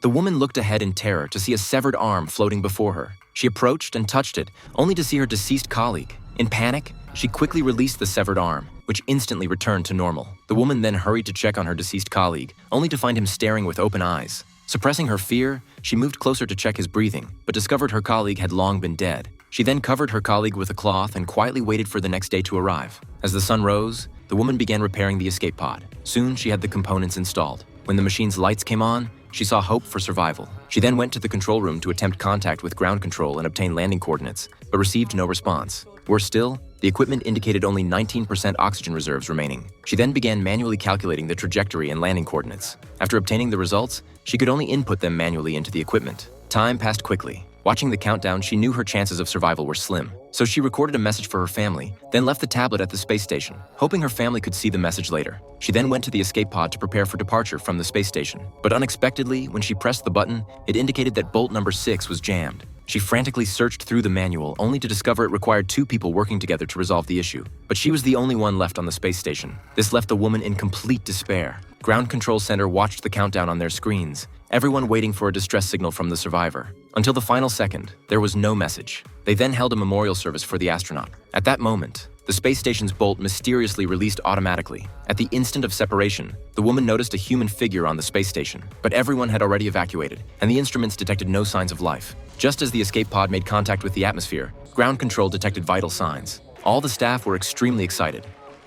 The woman looked ahead in terror to see a severed arm floating before her. She approached and touched it, only to see her deceased colleague. In panic, she quickly released the severed arm, which instantly returned to normal. The woman then hurried to check on her deceased colleague, only to find him staring with open eyes. Suppressing her fear, she moved closer to check his breathing, but discovered her colleague had long been dead. She then covered her colleague with a cloth and quietly waited for the next day to arrive. As the sun rose, the woman began repairing the escape pod. Soon, she had the components installed. When the machine's lights came on, she saw hope for survival. She then went to the control room to attempt contact with ground control and obtain landing coordinates, but received no response. Worse still, the equipment indicated only 19% oxygen reserves remaining. She then began manually calculating the trajectory and landing coordinates. After obtaining the results, she could only input them manually into the equipment. Time passed quickly. Watching the countdown, she knew her chances of survival were slim. So she recorded a message for her family, then left the tablet at the space station, hoping her family could see the message later. She then went to the escape pod to prepare for departure from the space station. But unexpectedly, when she pressed the button, it indicated that bolt number 6 was jammed. She frantically searched through the manual, only to discover it required 2 people working together to resolve the issue. But she was the only one left on the space station. This left the woman in complete despair. Ground Control Center watched the countdown on their screens, everyone waiting for a distress signal from the survivor. Until the final second, there was no message. They then held a memorial service for the astronaut. At that moment, the space station's bolt mysteriously released automatically. At the instant of separation, the woman noticed a human figure on the space station, but everyone had already evacuated, and the instruments detected no signs of life. Just as the escape pod made contact with the atmosphere, ground control detected vital signs. All the staff were extremely excited.